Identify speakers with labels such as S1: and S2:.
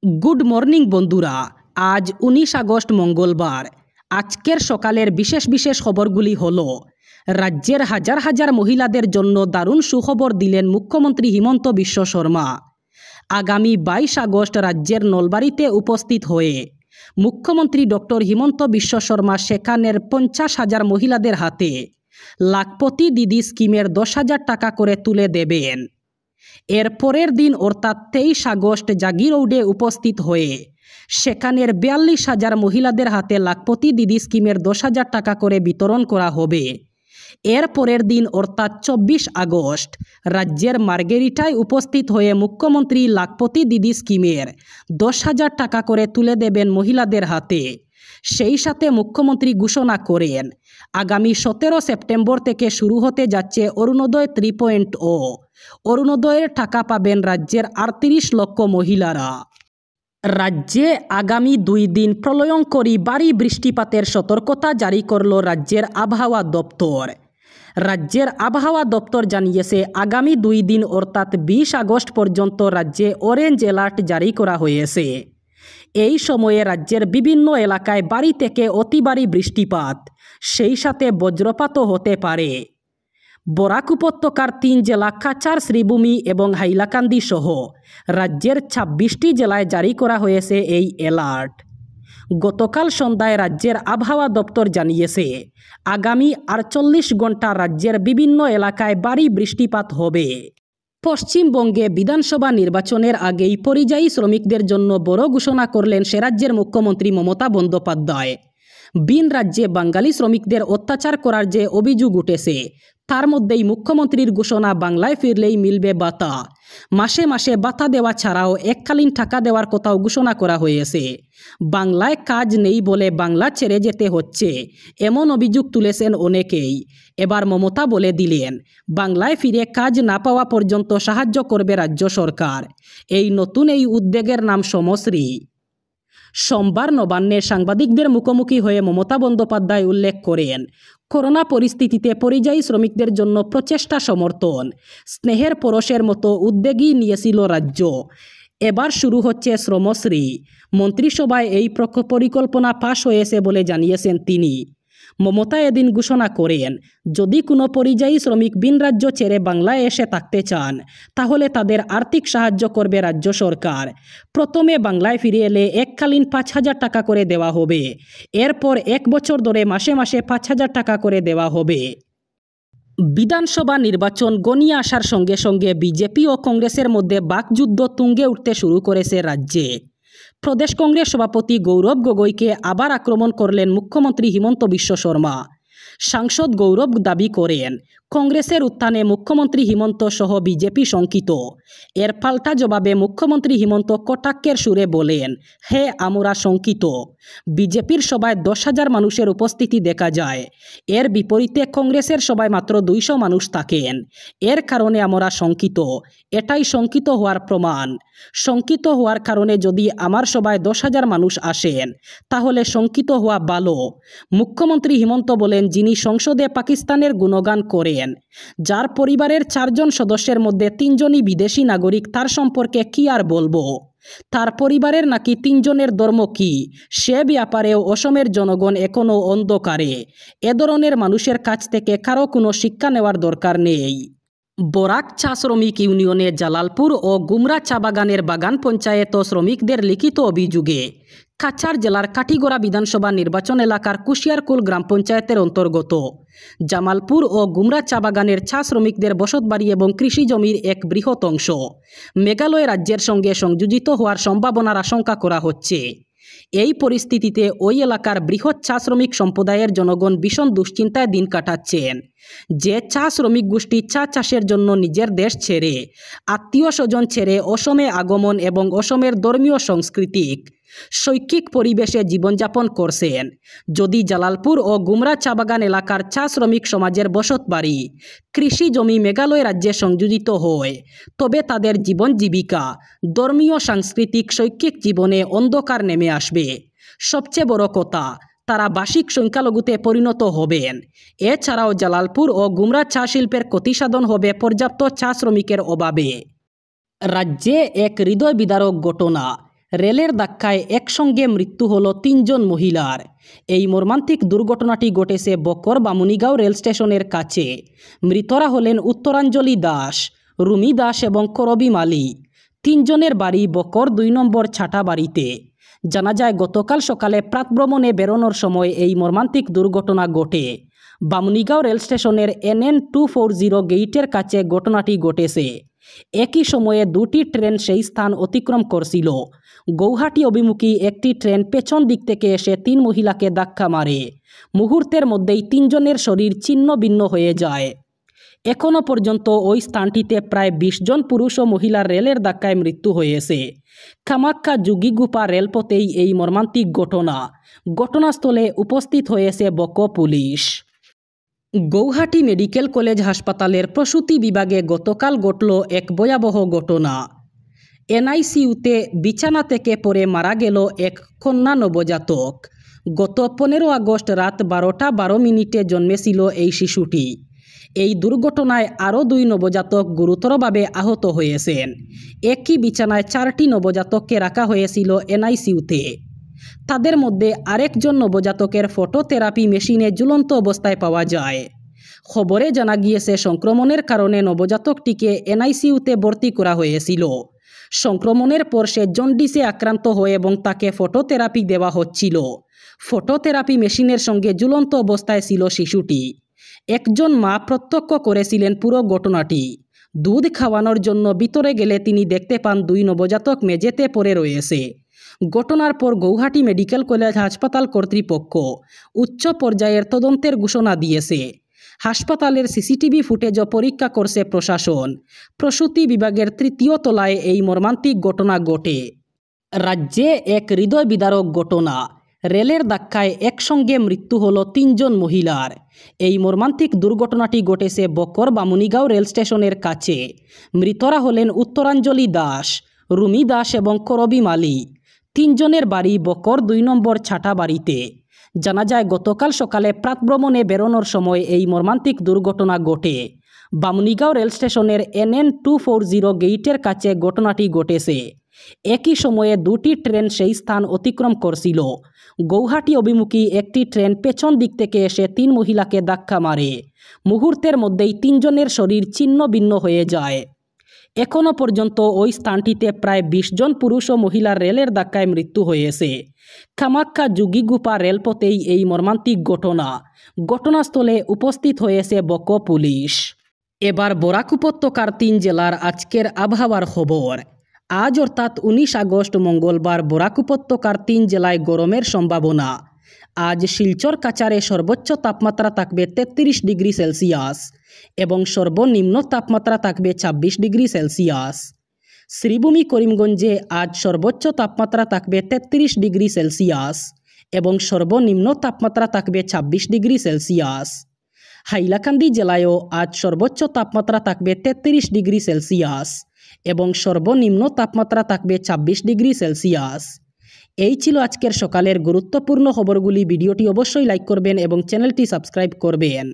S1: Good morning বন্ধুরা। আজ 19 August মঙ্গলবার। আজকের সকালের বিশেষ বিশেষ খবরগুলি হলো, রাজ্যের হাজার হাজার মহিলাদের জন্য দারুণ সুখবর দিলেন মুখ্যমন্ত্রী হিমন্ত বিশ্ব শর্মা। আগামী 22 আগস্ট রাজ্যের নলবাড়িতে উপস্থিত হয়ে মুখ্যমন্ত্রী ডক্টর হিমন্ত বিশ্ব শর্মা সেখানের 50,000 মহিলাদের হাতে লাখপতি দিদি স্কিমের 10,000 টাকা করে তুলে দেবেন। এর পরের দিন অর্থাৎ 23 আগস্ট জাগিরৌডে উপস্থিত হয়ে সেখানের 42,000 মহিলাদের হাতে লাখপতি দিদি স্কিমের 10,000 টাকা করে বিতরণ করা হবে। এর পরের দিন অর্থাৎ 24 আগস্ট রাজ্যের মার্গেরিটায় উপস্থিত হয়ে মুখ্যমন্ত্রী লাখপতি দিদি স্কিমের 10,000 টাকা করে তুলে দেবেন মহিলাদের হাতে। সেই সাথে মুখ্যমন্ত্রী ঘোষণা করেন, আগামী 17 সেপ্টেম্বর থেকে শুরু হতে যাচ্ছে অরুণোদয় 3.0। অরুণোদয়ের টাকা পাবেন রাজ্যের 38 লক্ষ মহিলারা। রাজ্যে আগামী 2 দিন প্রলয়ঙ্করী ভারী বৃষ্টিপাতের সতর্কতা জারি করল রাজ্যের আবহাওয়া দপ্তর। রাজ্যের আবহাওয়া দপ্তর জানিয়েছে, আগামী 2 দিন অর্থাৎ 20 আগস্ট পর্যন্ত রাজ্যে অরেঞ্জ অ্যালার্ট জারি করা হয়েছে। এই সময়ে রাজ্যের বিভিন্ন এলাকায় ভারী থেকে অতি ভারী বৃষ্টিপাত, সেই সাথে বজ্রপাতও হতে পারে। বরাক উপত্যকার 3 জেলা কাছাড়, শ্রীভূমি এবং হাইলাকান্দি সহ রাজ্যের 26টি জেলায় জারি করা হয়েছে এই অ্যালার্ট। গতকাল সন্ধ্যায় রাজ্যের আবহাওয়া দপ্তর জানিয়েছে, আগামী 48 ঘন্টা রাজ্যের বিভিন্ন এলাকায় ভারী বৃষ্টিপাত হবে। পশ্চিমবঙ্গে বিধানসভা নির্বাচনের আগেই পরিযায়ী শ্রমিকদের জন্য বড় ঘোষণা করলেন সে রাজ্যের মুখ্যমন্ত্রী মমতা বন্দ্যোপাধ্যায়। ভিন রাজ্যে বাঙালি শ্রমিকদের অত্যাচার করার যে অভিযোগ উঠেছে, তার মধ্যেই মুখ্যমন্ত্রীর ঘোষণা, বাংলায় ফিরলেই মিলবে ভাতা। মাসে মাসে ভাতা দেওয়া ছাড়াও এককালীন টাকা দেওয়ার কথাও ঘোষণা করা হয়েছে। বাংলায় কাজ নেই বলে বাংলা ছেড়ে যেতে হচ্ছে, এমন অভিযোগ তুলেছেন অনেকেই। এবার মমতা বলে দিলেন, বাংলায় ফিরে কাজ না পাওয়া পর্যন্ত সাহায্য করবে রাজ্য সরকার। এই নতুন এই উদ্যোগের নাম সমশ্রী। সোমবার নবান্নে সাংবাদিকদের মুখোমুখি হয়ে মমতা বন্দ্যোপাধ্যায় উল্লেখ করেন, করোনা পরিস্থিতিতে পরিযায়ী শ্রমিকদের জন্য প্রচেষ্টা, সমর্থন, স্নেহের পরশের মতো উদ্যোগই নিয়েছিল রাজ্য। এবার শুরু হচ্ছে শ্রমশ্রী। মন্ত্রিসভায় এই পরিকল্পনা পাশ হয়েছে বলে জানিয়েছেন তিনি। মমতা এদিন ঘোষণা করেন, যদি কোনো পরিযায়ী শ্রমিক ভিন রাজ্য ছেড়ে বাংলায় এসে থাকতে চান, তাহলে তাদের আর্থিক সাহায্য করবে রাজ্য সরকার। প্রথমে বাংলায় ফিরে এলে এককালীন 5,000 টাকা করে দেওয়া হবে। এরপর 1 বছর ধরে মাসে মাসে 5,000 টাকা করে দেওয়া হবে। বিধানসভা নির্বাচন ঘনিয়ে আসার সঙ্গে সঙ্গে বিজেপি ও কংগ্রেসের মধ্যে বাকযুদ্ধ তুঙ্গে উঠতে শুরু করেছে রাজ্যে। প্রদেশ কংগ্রেস সভাপতি গৌরব গগৈকে আবার আক্রমণ করলেন মুখ্যমন্ত্রী হিমন্ত বিশ্ব শর্মা। সাংসদ গৌরব দাবি করেন, কংগ্রেসের উত্থানে মুখ্যমন্ত্রী হিমন্ত সহ বিজেপি শঙ্কিত। এর পাল্টা জবাবে মুখ্যমন্ত্রী হিমন্ত কটাক্ষের সুরে বলেন, হে আমরা শঙ্কিত। বিজেপির সভায় 10,000 মানুষের উপস্থিতি দেখা যায়। এর বিপরীতে কংগ্রেসের সভায় মাত্র 200 মানুষ থাকেন। এর কারণে আমরা শঙ্কিত। এটাই শঙ্কিত হওয়ার প্রমাণ। শঙ্কিত হওয়ার কারণে যদি আমার সভায় 10,000 মানুষ আসেন, তাহলে শঙ্কিত হওয়া ভালো। মুখ্যমন্ত্রী হিমন্ত বলেন, যিনি সংসদে পাকিস্তানের গুণগান করেন, যার পরিবারের 4 জন সদস্যের মধ্যে 3 জনই বিদেশি নাগরিক, তার সম্পর্কে কি আর বলবো। তার পরিবারের নাকি 3 জনের ধর্ম কি, সে ব্যাপারেও অসমের জনগণ এখনও অন্ধকারে। এ ধরনের মানুষের কাছ থেকে কারো কোনো শিক্ষা নেওয়ার দরকার নেই। বরাক চা শ্রমিক ইউনিয়নে জালালপুর ও গুমরা চা বাগানের বাগান পঞ্চায়েত শ্রমিকদের লিখিত অভিযোগে কাছাড় জেলার কাঠিগড়া বিধানসভা নির্বাচন এলাকার কুশিয়ারকুল গ্রাম পঞ্চায়েতের অন্তর্গত জামালপুর ও গুমরা চা বাগানের চা শ্রমিকদের বসতবাড়ি এবং কৃষি জমির এক বৃহৎ অংশ মেঘালয় রাজ্যের সঙ্গে সংযোজিত হওয়ার সম্ভাবনার আশঙ্কা করা হচ্ছে। এই পরিস্থিতিতে ওই এলাকার বৃহৎ চা শ্রমিক সম্প্রদায়ের জনগণ ভীষণ দুশ্চিন্তায় দিন কাটাচ্ছেন। যে চা শ্রমিক গোষ্ঠী চা চাষের জন্য নিজের দেশ ছেড়ে, আত্মীয় স্বজন ছেড়ে অসমে আগমন এবং অসমের ধর্মীয় সাংস্কৃতিক শৈক্ষিক পরিবেশে জীবনযাপন করছেন, যদি জালালপুর ও গুমরা চা বাগান এলাকার চা শ্রমিক সমাজের বসতবাড়ি, কৃষি জমি মেঘালয় রাজ্যে সংযোজিত হয়, তবে তাদের জীবন জীবিকা, ধর্মীয় সাংস্কৃতিক শৈক্ষিক জীবনে অন্ধকার নেমে আসবে। সবচেয়ে বড় কথা, তারা বার্ষিক সংখ্যালঘুতে পরিণত হবেন। এছাড়াও জালালপুর ও গুমরা চা শিল্পের ক্ষতিসাধন হবে পর্যাপ্ত চা শ্রমিকের অভাবে। রাজ্যে এক হৃদয় বিদারক ঘটনা। রেলের ধাক্কায় একসঙ্গে মৃত্যু হল 3 জন মহিলার। এই মর্মান্তিক দুর্ঘটনাটি ঘটেছে বকর বামুনিগাঁও রেল স্টেশনের কাছে। মৃতরা হলেন উত্তরাঞ্জলি দাস, রুমি দাস এবং করবী মালি। 3 জনের বাড়ি বকর 2 নম্বর ছাটা বাড়িতে। জানা যায় গতকাল সকালে প্রাতভ্রমণে বেরোনোর সময় এই মর্মান্তিক দুর্ঘটনা ঘটে। বামুনিগাঁও রেল স্টেশনের NN 240 গেইটের কাছে ঘটনাটি ঘটেছে। একই সময়ে 2টি ট্রেন সেই স্থান অতিক্রম করছিল। গৌহাটি অভিমুখী একটি ট্রেন পেছন দিক থেকে এসে 3 মহিলাকে ধাক্কা মারে। মুহূর্তের মধ্যেই 3 জনের শরীর ছিন্ন ভিন্ন হয়ে যায়। এখনও পর্যন্ত ওই স্থানটিতে প্রায় 20 জন পুরুষ ও মহিলার রেলের ধাক্কায় মৃত্যু হয়েছে। কামাখ্যা যোগীগুপা রেলপথেই এই মর্মান্তিক ঘটনা। ঘটনাস্থলে উপস্থিত হয়েছে বক পুলিশ। গৌহাটি মেডিকেল কলেজ হাসপাতালের প্রসূতি বিভাগে গতকাল ঘটল এক ভয়াবহ ঘটনা। NICUতে বিছানা থেকে পড়ে মারা গেল এক কন্যা নবজাতক। গত 15 আগস্ট রাত 12:12 জন্মেছিল এই শিশুটি। এই দুর্ঘটনায় আরও 2 নবজাতক গুরুতরভাবে আহত হয়েছেন। একই বিছানায় 4টি নবজাতককে রাখা হয়েছিল NICUতে। তাদের মধ্যে আরেকজন নবজাতকের ফটোথেরাপি মেশিনে ঝুলন্ত অবস্থায় পাওয়া যায়। খবরে জানা গিয়েছে সংক্রমণের কারণে নবজাতকটিকে NICUতে ভর্তি করা হয়েছিল। সংক্রমণের পর সে জন্ডিসে আক্রান্ত হয় এবং তাকে ফটোথেরাপি দেওয়া হচ্ছিল। ফটোথেরাপি মেশিনের সঙ্গে ঝুলন্ত অবস্থায় ছিল শিশুটি। একজন মা প্রত্যক্ষ করেছিলেন পুরো ঘটনাটি। দুধ খাওয়ানোর জন্য ভিতরে গেলে তিনি দেখতে পান 2 নবজাতক মেঝেতে পড়ে রয়েছে। ঘটনার পর গৌহাটি মেডিকেল কলেজ হাসপাতাল কর্তৃপক্ষ উচ্চ পর্যায়ের তদন্তের ঘোষণা দিয়েছে। হাসপাতালের CCTV ফুটেজও পরীক্ষা করছে প্রশাসন। প্রসূতি বিভাগের 3য় তলায় এই মর্মান্তিক ঘটনা ঘটে। রাজ্যে এক হৃদয় বিদারক ঘটনা। রেলের ধাক্কায় একসঙ্গে মৃত্যু হল 3 জন মহিলার। এই মর্মান্তিক দুর্ঘটনাটি ঘটেছে বকর বামুনিগাঁও রেল স্টেশনের কাছে। মৃতরা হলেন উত্তরাঞ্জলি দাস, রুমি দাস এবং করবী মালি। 3 জনের বাড়ি বকর 2 নম্বর ছাটা বাড়িতে। জানা যায় গতকাল সকালে প্রাতভ্রমণে বেরোনোর সময় এই মর্মান্তিক দুর্ঘটনা ঘটে। বামুনিগাঁও রেল স্টেশনের NN 240 গেইটের কাছে ঘটনাটি ঘটেছে। একই সময়ে 2টি ট্রেন সেই স্থান অতিক্রম করছিল। গৌহাটি অভিমুখী একটি ট্রেন পেছন দিক থেকে এসে 3 মহিলাকে ধাক্কা মারে। মুহূর্তের মধ্যেই 3 জনের শরীর ছিন্ন ভিন্ন হয়ে যায়। এখনও পর্যন্ত ওই স্থানটিতে প্রায় 20 জন পুরুষ ও মহিলার রেলের ধাক্কায় মৃত্যু হয়েছে। কামাখ্যা যোগীগুপা রেলপথেই এই মর্মান্তিক ঘটনা। ঘটনাস্থলে উপস্থিত হয়েছে বক পুলিশ। এবার বরাক উপত্যকার 3 জেলার আজকের আবহাওয়ার খবর। আজ অর্থাৎ 19 আগস্ট মঙ্গলবার বরাক উপত্যকার 3 জেলায় গরমের সম্ভাবনা। আজ শিলচর কাছাড়ে সর্বোচ্চ তাপমাত্রা থাকবে 33 ডিগ্রি সেলসিয়াস এবং সর্বনিম্ন তাপমাত্রা থাকবে 26 ডিগ্রি সেলসিয়াস। শ্রীভূমি করিমগঞ্জে আজ সর্বোচ্চ তাপমাত্রা থাকবে 33 ডিগ্রি সেলসিয়াস এবং সর্বনিম্ন তাপমাত্রা থাকবে 26 ডিগ্রি সেলসিয়াস। হাইলাকান্দি জেলায়ও আজ সর্বোচ্চ তাপমাত্রা থাকবে 33 ডিগ্রি সেলসিয়াস এবং সর্বনিম্ন তাপমাত্রা থাকবে 26 ডিগ্রি সেলসিয়াস। এই ছিল আজকের সকালের গুরুত্বপূর্ণ খবরগুলি। ভিডিওটি অবশ্যই লাইক করবেন এবং চ্যানেলটি সাবস্ক্রাইব করবেন।